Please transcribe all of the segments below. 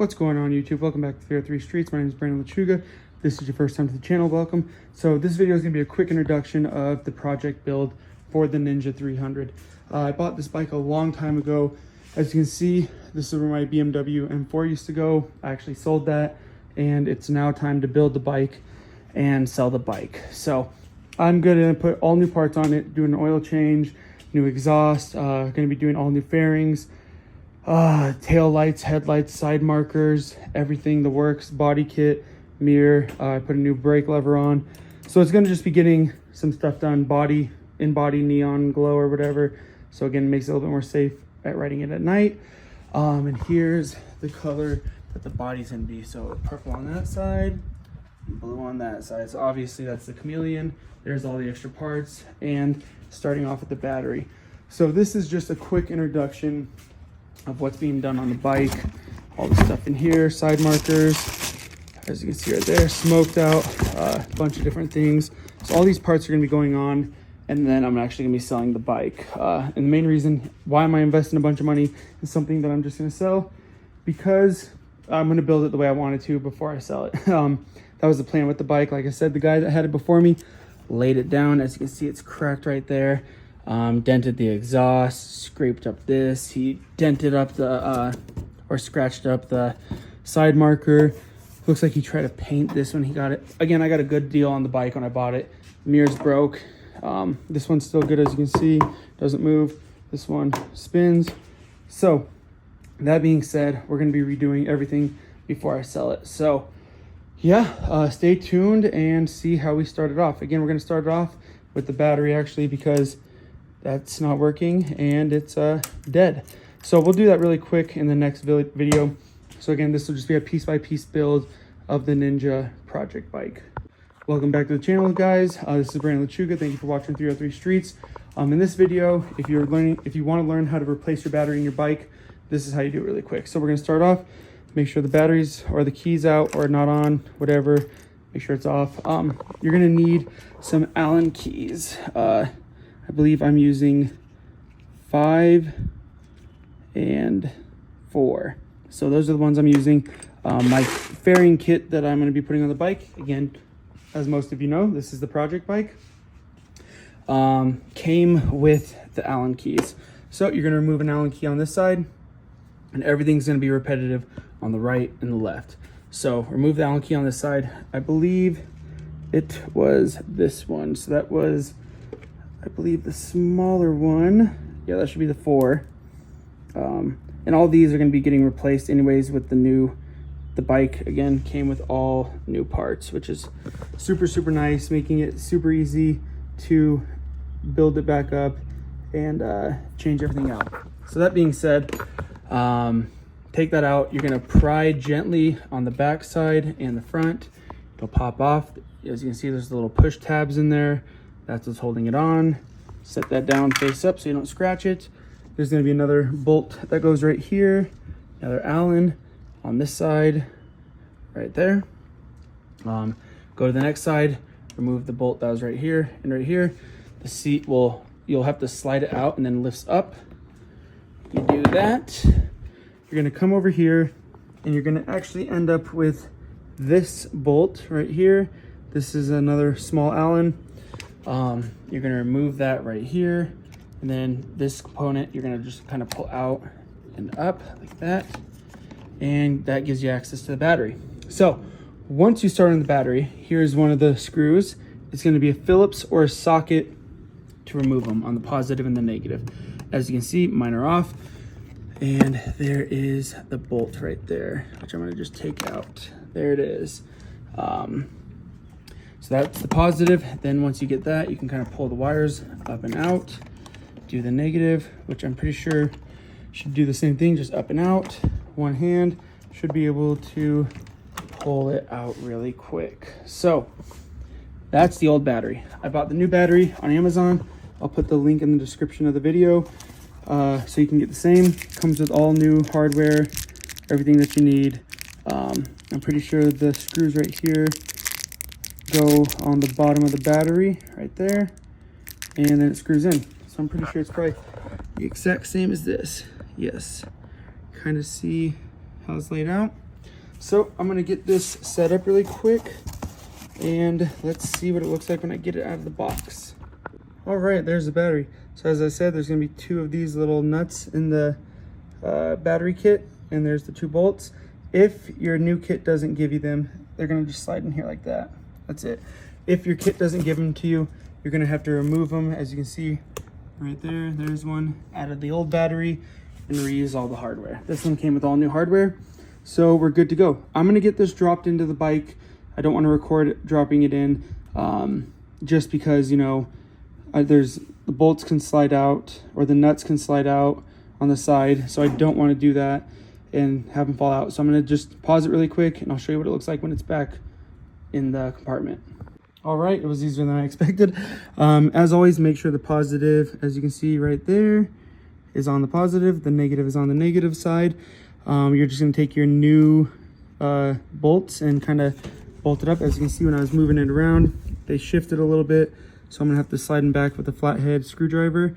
What's going on, YouTube? Welcome back to 303 Streets. My name is Brandon Lechuga. This is your first time to the channel, welcome. So this video is going to be a quick introduction of the project build for the Ninja 300. I bought this bike a long time ago. As you can see, this is where my BMW M4 used to go. I actually sold that, and it's now time to build the bike and sell the bike. So I'm going to put all new parts on it, do an oil change, new exhaust, going to be doing all new fairings, tail lights, headlights, side markers, everything, the works, body kit, mirror. I put a new brake lever on. So it's going to just be getting some stuff done, in-body neon glow or whatever. So again, it makes it a little bit more safe at riding it at night. And here's the color that the body's going to be. So purple on that side, blue on that side. So obviously that's the Chameleon. There's all the extra parts, and starting off with the battery. So this is just a quick introduction of what's being done on the bike. All the stuff in here, side markers, as you can see right there, smoked out, a bunch of different things. So all these parts are going to be going on, and then I'm actually going to be selling the bike. And the main reason why am I investing a bunch of money in something that I'm just going to sell, because I'm going to build it the way I wanted to before I sell it. That was the plan with the bike. Like I said, the guy that had it before me laid it down. As you can see, it's cracked right there. Dented the exhaust, scraped up this. He dented up the, or scratched up the side marker. Looks like he tried to paint this when he got it. Again, I got a good deal on the bike when I bought it. Mirrors broke. This one's still good, as you can see. Doesn't move. This one spins. So, that being said, we're going to be redoing everything before I sell it. So, yeah, stay tuned and see how we started off. Again, we're going to start it off with the battery, actually, because that's not working and it's dead. So we'll do that really quick in the next video. So again, this will just be a piece-by-piece build of the Ninja project bike. Welcome back to the channel, guys. This is Brandon Lechuga. Thank you for watching 303 Streets. In this video, if you want to learn how to replace your battery in your bike, this is how you do it really quick. So we're going to start off. Make sure the batteries or the keys out or not on, whatever. Make sure it's off. You're going to need some Allen keys. I believe I'm using 5 and 4. So those are the ones I'm using. My fairing kit that I'm going to be putting on the bike, again, as most of you know, this is the project bike, came with the Allen keys. So you're going to remove an Allen key on this side, and everything's going to be repetitive on the right and the left. So remove the Allen key on this side. I believe it was this one. So that was, I believe, the smaller one. Yeah, that should be the 4. And all these are going to be getting replaced anyways with the bike, again, came with all new parts, which is super, super nice, making it super easy to build it back up and change everything out. So that being said, take that out. You're going to pry gently on the back side and the front. It'll pop off. As you can see, there's the little push tabs in there. That's what's holding it on. Set that down face up so you don't scratch it. There's going to be another bolt that goes right here. Another Allen on this side, right there. Go to the next side, remove the bolt that was right here and right here. The seat you'll have to slide it out and then lifts up. You do that. You're going to come over here and you're going to actually end up with this bolt right here. This is another small Allen. You're going to remove that right here, and then this component you're going to just kind of pull out and up like that, and that gives you access to the battery. So once you start on the battery, here's one of the screws. It's going to be a Phillips or a socket to remove them on the positive and the negative. As you can see, mine are off, and there is the bolt right there, which I'm going to just take out. There it is. So that's the positive. Then once you get that, you can kind of pull the wires up and out. Do the negative, which I'm pretty sure should do the same thing, just up and out. One hand should be able to pull it out really quick. So that's the old battery. I bought the new battery on Amazon. I'll put the link in the description of the video so you can get the same. Comes with all new hardware, everything that you need. I'm pretty sure the screws right here go on the bottom of the battery right there, and then it screws in. So I'm pretty sure it's probably the exact same as this. Yes, kind of see how it's laid out. So I'm gonna get this set up really quick and let's see what it looks like when I get it out of the box. All right, there's the battery. So as I said, there's gonna be 2 of these little nuts in the battery kit, and there's the 2 bolts. If your new kit doesn't give you them, they're gonna just slide in here like that. That's it. If your kit doesn't give them to you, you're gonna have to remove them. As you can see right there, there's one out of the old battery, and reuse all the hardware. This one came with all new hardware, so we're good to go. I'm gonna get this dropped into the bike. I don't want to record dropping it in, just because, you know, there's the bolts can slide out or the nuts can slide out on the side, so I don't want to do that and have them fall out. So I'm going to just pause it really quick and I'll show you what it looks like when it's back in the compartment. All right, it was easier than I expected. As always, make sure the positive, as you can see right there, is on the positive, the negative is on the negative side. You're just going to take your new bolts and kind of bolt it up. As you can see, when I was moving it around, they shifted a little bit, so I'm gonna have to slide them back with a flathead screwdriver,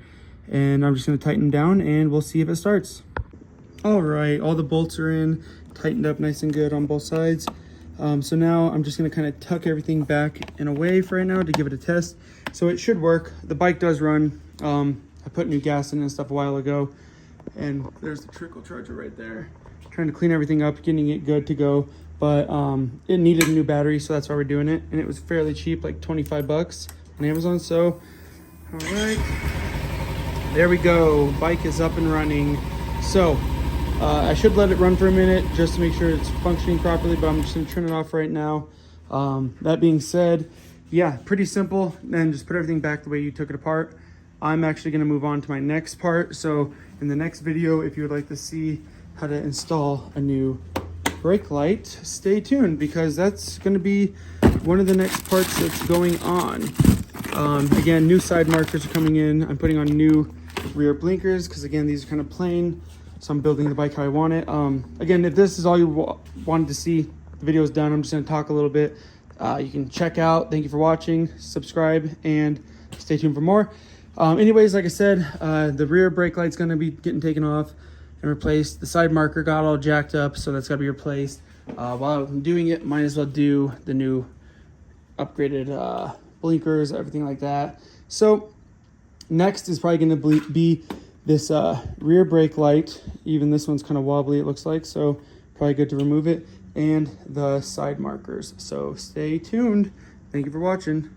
and I'm just gonna tighten them down and we'll see if it starts. All right, all the bolts are in, tightened up nice and good on both sides. So now I'm just gonna kind of tuck everything back and away for right now to give it a test. So it should work. The bike does run. I put new gas in and stuff a while ago, and there's the trickle charger right there. Trying to clean everything up, getting it good to go. But it needed a new battery, so that's why we're doing it. And it was fairly cheap, like 25 bucks on Amazon. So, all right, there we go. Bike is up and running. So I should let it run for a minute just to make sure it's functioning properly, but I'm just gonna turn it off right now. That being said, yeah, pretty simple. Then just put everything back the way you took it apart. I'm actually gonna move on to my next part. So in the next video, if you would like to see how to install a new brake light, stay tuned, because that's going to be one of the next parts that's going on. Again, new side markers are coming in. I'm putting on new rear blinkers because, again, these are kind of plain, so I'm building the bike how I want it. Again, if this is all you wanted to see, the video is done. I'm just going to talk a little bit. You can check out. Thank you for watching, subscribe, and stay tuned for more. Anyways, like I said, the rear brake light's going to be getting taken off and replaced. The side marker got all jacked up, so that's got to be replaced. While I'm doing it, might as well do the new upgraded blinkers, everything like that. So next is probably going to be this rear brake light. Even this one's kind of wobbly, it looks like, so probably good to remove it, and the side markers. So stay tuned. Thank you for watching.